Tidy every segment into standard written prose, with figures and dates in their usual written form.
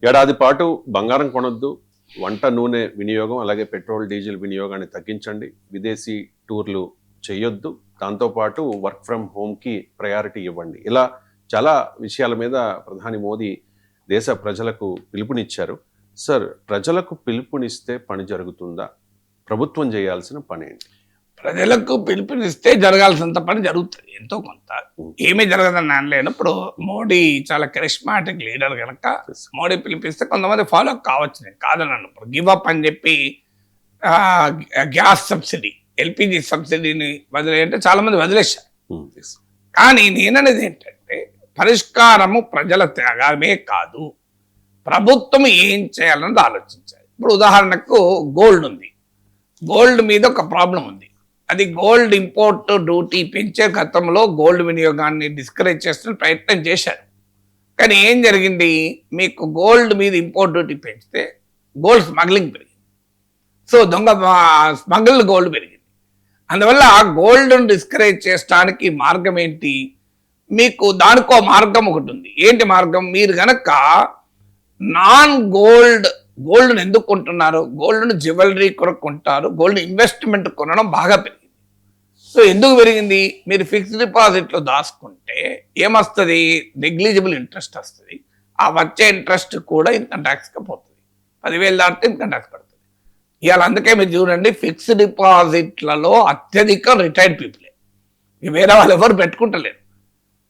ఏడాది పాటు బంగారం కొనొద్దు, వంట నూనె వినియోగం అలాగే పెట్రోల్ డీజిల్ వినియోగాన్ని తగ్గించండి, విదేశీ టూర్లు చేయొద్దు, దాంతోపాటు వర్క్ ఫ్రమ్ హోమ్కి ప్రయారిటీ ఇవ్వండి. ఇలా చాలా విషయాల మీద ప్రధాని మోదీ దేశ ప్రజలకు పిలుపునిచ్చారు. సార్, ప్రజలకు పిలుపునిస్తే పని జరుగుతుందా? ప్రభుత్వం చేయాల్సిన పని ఏంటి? ప్రజలకు పిలుపునిస్తే జరగాల్సినంత పని జరుగుతుంది, ఎంతో కొంత. ఏమీ జరగదని అనలేనప్పుడు మోడీ చాలా కరిష్మాటిక్ లీడర్ కనుక మోడీ పిలిపిస్తే కొంతమంది ఫాలో కావచ్చు, నేను కాదని అన్నప్పుడు గివప్ అని చెప్పి గ్యాస్ సబ్సిడీ, ఎల్పిజి సబ్సిడీని వదిలేయంటే చాలా మంది వదిలేశారు. కానీ నేననేది ఏంటంటే పరిష్కారము ప్రజల త్యాగమే కాదు, ప్రభుత్వం ఏం చేయాలన్నది ఆలోచించాలి. ఇప్పుడు ఉదాహరణకు గోల్డ్ ఉంది, గోల్డ్ మీద ఒక ప్రాబ్లం ఉంది. అది గోల్డ్ ఇంపోర్ట్ డ్యూటీ పెంచే గతంలో గోల్డ్ వినియోగాన్ని డిస్కరేజ్ చేస్తున్న ప్రయత్నం చేశారు. కానీ ఏం జరిగింది, మీకు గోల్డ్ మీద ఇంపోర్ట్ డ్యూటీ పెంచితే గోల్డ్ స్మగ్లింగ్ పెరిగింది. సో స్మగిల్డ్ గోల్డ్ పెరిగింది. అందువల్ల గోల్డ్ను డిస్కరేజ్ చేయడానికి మార్గం ఏంటి, మీకు దానికో మార్గం ఒకటి ఉంది. ఏంటి మార్గం, మీరు గనక నాన్ గోల్డ్ను ఎందుకు కొంటున్నారు, గోల్డ్ను జ్యువెలరీ కొరకు కొంటారు, గోల్డ్ ఇన్వెస్ట్మెంట్ కొనడం బాగా పెరిగింది. సో ఎందుకు పెరిగింది, మీరు ఫిక్స్డ్ డిపాజిట్లో దాచుకుంటే ఏమొస్తుంది, నెగ్లిజిబుల్ ఇంట్రెస్ట్ వస్తుంది. ఆ వచ్చే ఇంట్రెస్ట్ కూడా ఇన్కమ్ ట్యాక్స్గా పోతుంది, 10,000 దాటితే ఇన్కమ్ ట్యాక్స్ పడుతుంది. ఇవాళ అందుకే మీరు చూడండి, ఫిక్స్డ్ డిపాజిట్లలో అత్యధిక రిటైర్డ్ పీపులే, వేరే వాళ్ళు ఎవరు పెట్టుకుంటలేరు.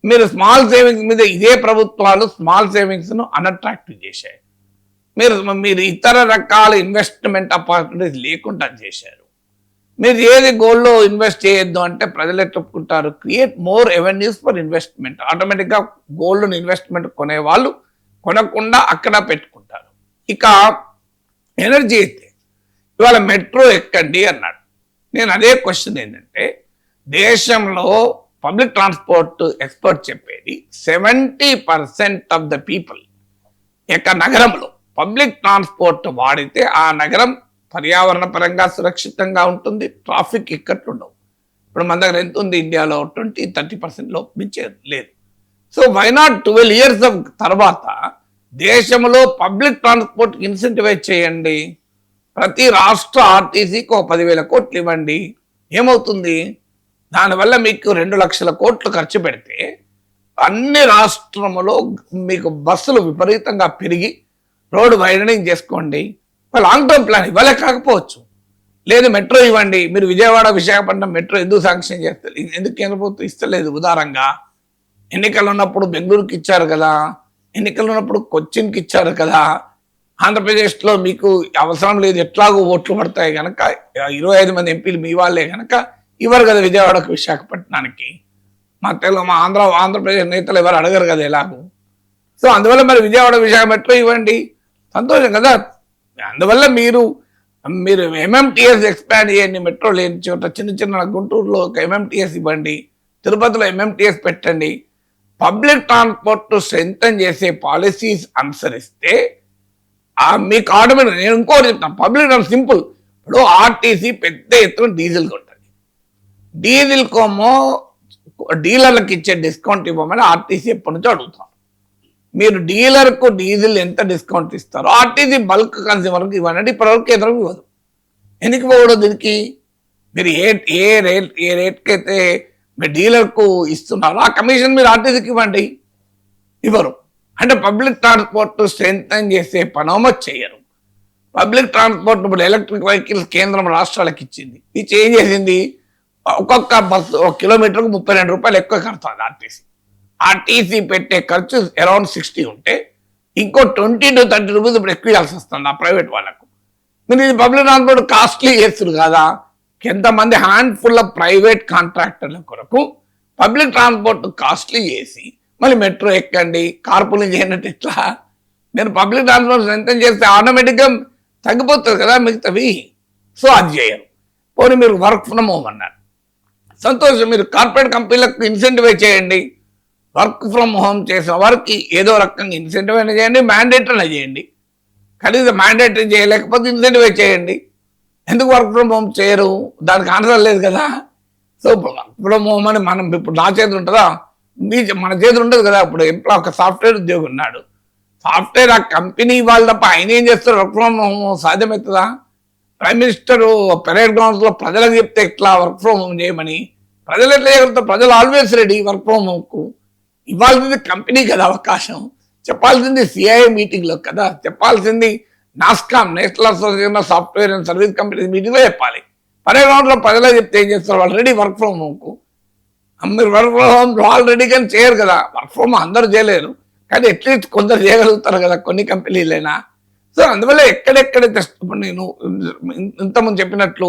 మీరు స్మాల్ సేవింగ్స్ మీద ఇదే ప్రభుత్వాలు స్మాల్ సేవింగ్స్ను అన్అట్రాక్టివ్ చేశాయి. మీరు ఇతర రకాల ఇన్వెస్ట్మెంట్ ఆపర్చునిటీస్ లేకుండా చేశారు. మీరు ఏది గోల్డ్లో ఇన్వెస్ట్ చేయొద్దు అంటే ప్రజలు ఎట్టుకుంటారు, create more avenues for investment. ఆటోమేటిక్గా గోల్డ్ను ఇన్వెస్ట్మెంట్ కొనేవాళ్ళు కొనకుండా అక్కడ పెట్టుకుంటారు. ఇక ఎనర్జీ అయితే ఇవాళ మెట్రో ఎక్కండి అన్నాడు. నేను అదే క్వశ్చన్ ఏంటంటే, దేశంలో పబ్లిక్ ట్రాన్స్పోర్ట్ ఎక్స్పర్ట్ చెప్పేది 70% ఆఫ్ ద పీపుల్ నగరంలో పబ్లిక్ ట్రాన్స్పోర్ట్ వాడితే ఆ నగరం పర్యావరణ పరంగా సురక్షితంగా ఉంటుంది, ట్రాఫిక్ ఇక్కట్లు ఉండవు. ఇప్పుడు మన దగ్గర ఎంత ఉంది, ఇండియాలో 20-30% మించే లేదు. సో వై నాట్ 12 years తర్వాత దేశంలో పబ్లిక్ ట్రాన్స్పోర్ట్ ఇన్సెంటివైజ్ చేయండి. ప్రతి రాష్ట్ర ఆర్టీసీకి 10,000 కోట్లు ఇవ్వండి. ఏమవుతుంది, దానివల్ల మీకు 2 లక్షల కోట్లు ఖర్చు పెడితే అన్ని రాష్ట్రంలో మీకు బస్సులు విపరీతంగా పెరిగి రోడ్డు వైడనింగ్ చేసుకోండి. లాంగ్ టర్మ్ ప్లాన్ ఇవ్వలే కాకపోవచ్చు, లేదు మెట్రో ఇవ్వండి. మీరు విజయవాడ విశాఖపట్నం మెట్రో ఎందుకు శాంక్షన్ చేస్తారు, ఎందుకు కేంద్ర ప్రభుత్వం ఇస్తలేదు? ఉదారంగా ఎన్నికలు ఉన్నప్పుడు బెంగళూరుకి ఇచ్చారు కదా, ఎన్నికలు ఉన్నప్పుడు కొచ్చిన్కి ఇచ్చారు కదా. ఆంధ్రప్రదేశ్లో మీకు అవసరం లేదు, ఎట్లాగో ఓట్లు పడతాయి కనుక 25 మంది ఎంపీలు మీ వాళ్ళే కనుక ఇవ్వరు కదా విజయవాడకు విశాఖపట్నానికి. మా ఆంధ్రప్రదేశ్ నేతలు ఎవరు అడగరు కదా ఎలాగో. సో అందువల్ల మరి విజయవాడ విశాఖ మెట్రో ఇవ్వండి, సంతోషం కదా. అందువల్ల మీరు ఎంఎంటీఎస్ ఎక్స్పాండ్ చేయండి, మెట్రో లేని చోట చిన్న గుంటూరులో ఒక ఎంఎంటీఎస్ ఇవ్వండి, తిరుపతిలో ఎంఎంటీఎస్ పెట్టండి. పబ్లిక్ ట్రాన్స్పోర్ట్ స్ట్రెంథన్ చేసే పాలసీస్ అనుసరిస్తే మీకు ఆటోమేటిక్. నేను ఇంకోటి చెప్తాను, పబ్లిక్ ట్రాన్స్పోర్ట్ సింపుల్. ఇప్పుడు ఆర్టీసీ పెద్ద ఎత్తున డీజిల్ కొంటుంది, డీజిల్ కోమో డీలర్లకు ఇచ్చే డిస్కౌంట్ ఇవ్వమని ఆర్టీసీ ఎప్పటి నుంచో అడుగుతాం. మీరు డీలర్కు డీజిల్ ఎంత డిస్కౌంట్ ఇస్తారో ఆర్టీసీ బల్క్ కన్స్యూమర్కి ఇవ్వండి. ఇప్పటివరకు కేంద్రం ఇవ్వదు. ఎందుకు ఇవ్వకూడదు దీనికి? మీరు ఏ రేట్కి అయితే మీరు డీలర్కు ఇస్తున్నారో ఆ కమిషన్ మీరు ఆర్టీసీకి ఇవ్వండి. ఇవ్వరు. అంటే పబ్లిక్ ట్రాన్స్పోర్ట్ స్ట్రెంథన్ చేసే పనోమ చేయరు. పబ్లిక్ ట్రాన్స్పోర్ట్ ఇప్పుడు ఎలక్ట్రిక్ వెహికల్స్ కేంద్రం రాష్ట్రాలకు ఇచ్చింది, ఇచ్చి ఏం చేసింది, ఒక్కొక్క బస్సు 1 కిలోమీటర్కు 32 రూపాయలు ఎక్కువ కడుతుంది ఆర్టీసీ. ఆర్టీసీ పెట్టే ఖర్చు అరౌండ్ 60 ఉంటే ఇంకో 20-30 రూపీస్ ఇప్పుడు ఎక్కువ ఇవ్వాల్సి వస్తుంది ఆ ప్రైవేట్ వాళ్ళకు. మీరు ఇది పబ్లిక్ ట్రాన్స్పోర్ట్ కాస్ట్లీ చేస్తుంది కదా. ఎంతమంది హ్యాండ్ఫుల్ ఆఫ్ ప్రైవేట్ కాంట్రాక్టర్ల కొరకు పబ్లిక్ ట్రాన్స్పోర్ట్ కాస్ట్లీ చేసి మళ్ళీ మెట్రో ఎక్కండి, కార్పూలింగ్ చేయనట్టు ఎట్లా? మీరు పబ్లిక్ ట్రాన్స్పోర్ట్ స్ట్రెంథన్ చేస్తే ఆటోమేటిక్గా తగ్గిపోతుంది కదా మిగతావి. సో అది చేయరు. పోనీ మీరు వర్క్ ఫ్రమ్ హోమ్ అన్నారు, సంతోషం. మీరు కార్పొరేట్ కంపెనీలకు ఇన్సెంటివైజ్ చేయండి. వర్క్ ఫ్రమ్ హోమ్ చేసిన వారికి ఏదో రకంగా ఇన్సెంటివ్ అయినా చేయండి, మ్యాండేటరీ అయినా చేయండి. కనీసం మ్యాండేటరీ చేయలేకపోతే ఇన్సెంటివైజ్ చేయండి. ఎందుకు వర్క్ ఫ్రమ్ హోమ్ చేయరు? దానికి ఆన్సర్ లేదు కదా. సో వర్క్ ఫ్రమ్ హోమ్ అని మనం ఇప్పుడు నా చేతులు ఉంటుందా, మన చేతులు ఉంటుంది కదా. ఇప్పుడు ఎంప్లాయ్ ఒక సాఫ్ట్వేర్ ఉద్యోగి ఉన్నాడు, సాఫ్ట్వేర్ ఆ కంపెనీ వాళ్ళు తప్ప ఆయన ఏం చేస్తారు? వర్క్ ఫ్రమ్ హోమ్ సాధ్యమవుతుందా? ప్రైమ్ మినిస్టర్ పెరేడ్ గ్రౌండ్స్ లో ప్రజలకు చెప్తే ఎట్లా వర్క్ ఫ్రమ్ హోమ్ చేయమని? ప్రజలు ఎట్లా చేయగలుగుతారు? ప్రజలు always ready work from home కు. ఇవ్వాల్సింది కంపెనీ కదా అవకాశం, చెప్పాల్సింది సిఐఏ మీటింగ్ లో కదా, చెప్పాల్సింది NASSCOM, national association of software and service companies meeting లో చెప్పాలి. పెరేడ్ గ్రౌండ్ లో ప్రజలకు చెప్తే ఏం చేస్తారు? వాళ్ళు రెడీ వర్క్ ఫ్రమ్ హోమ్ కు. మీరు వర్క్ ఫ్రమ్ హోమ్ ఆల్రెడీ కానీ చేయరు కదా. వర్క్ ఫ్రమ్ అందరూ చేయలేరు కానీ అట్లీస్ట్ కొందరు చేయగలుగుతారు కదా కొన్ని కంపెనీలైనా. సో అందువల్ల ఎక్కడెక్కడైతే నేను ఇంతకుముందు చెప్పినట్లు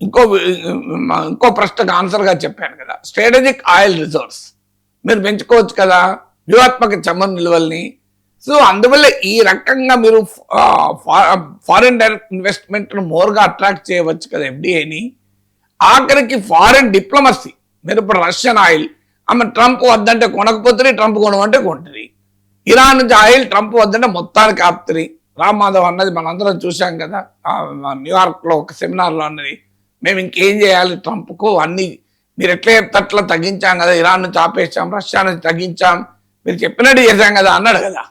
ఇంకో ప్రశ్నకు ఆన్సర్గా చెప్పాను కదా, స్ట్రాటజిక్ ఆయిల్ రిజర్వ్స్ మీరు పెంచుకోవచ్చు కదా, వ్యూహాత్మక చమురు నిల్వల్ని. సో అందువల్ల ఈ రకంగా మీరు ఫారిన్ డైరెక్ట్ ఇన్వెస్ట్మెంట్ మోర్గా అట్రాక్ట్ చేయవచ్చు కదా ఎఫ్డిఐని. ఆఖరికి ఫారిన్ డిప్లొమసీ, మీరు ఇప్పుడు రష్యన్ ఆయిల్ ట్రంప్ వద్దంటే కొనకపోతుంది, ట్రంప్ కొనమంటే కొంటుంది. ఇరాన్ నుంచి ఆయిల్ ట్రంప్ వద్దంటే మొత్తానికి ఆపుతుంది. రామ్ మాధవ్ అన్నది మనందరం చూసాం కదా, న్యూయార్క్లో ఒక సెమినార్లో అన్నది, మేము ఇంకేం చేయాలి ట్రంప్కు, అన్ని మీరు ఎట్లా చెప్తే అట్లా తగ్గించాం కదా, ఇరాన్ నుంచి ఆపేసాం, రష్యా నుంచి తగ్గించాం, మీరు చెప్పినట్టు చేశాం కదా అన్నాడు కదా.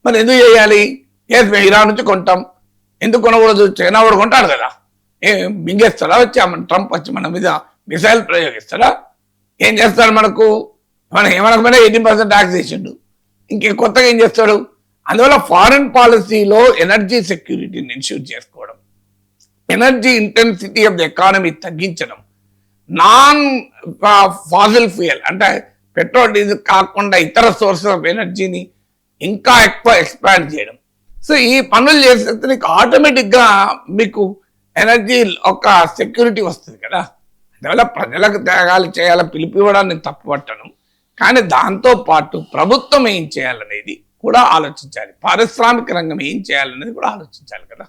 మరి ఎందుకు చేయాలి? మేము ఇరాన్ నుంచి కొంటాం, ఎందుకు కొనకూడదు? చైనా కూడా కొంటాడు కదా. మింగేస్తాడా వచ్చి ట్రంప్ వచ్చి మన మీద మిసైల్ ప్రయోగిస్తాడా? ఏం చేస్తాడు మనకు? మనం ఏమనకపోయినా 18% ట్యాక్స్ వేసిండు, ఇంకే కొత్తగా ఏం చేస్తాడు? అందువల్ల ఫారిన్ పాలసీలో ఎనర్జీ సెక్యూరిటీని ఇన్ష్యూర్ చేసుకోవడం, energy intensity of the economy తగ్గించడం, నాన్ ఫాసిల్ ఫ్యూయల్ అంటే పెట్రోల్ డీజిల్ కాకుండా ఇతర సోర్సెస్ ఆఫ్ ఎనర్జీని ఇంకా ఎక్కువ ఎక్స్పాండ్ చేయడం. సో ఈ పనులు చేస్తే నీకు ఆటోమేటిక్గా మీకు ఎనర్జీ ఒక సెక్యూరిటీ వస్తుంది కదా. అందువల్ల ప్రజలకు త్యాగాలు చేయాలని పిలిపివ్వడాన్ని తప్పుపట్టను, కానీ దాంతో పాటు ప్రభుత్వం ఏం చేయాలనేది కూడా ఆలోచించాలి, పారిశ్రామిక రంగం ఏం చేయాలనేది కూడా ఆలోచించాలి కదా.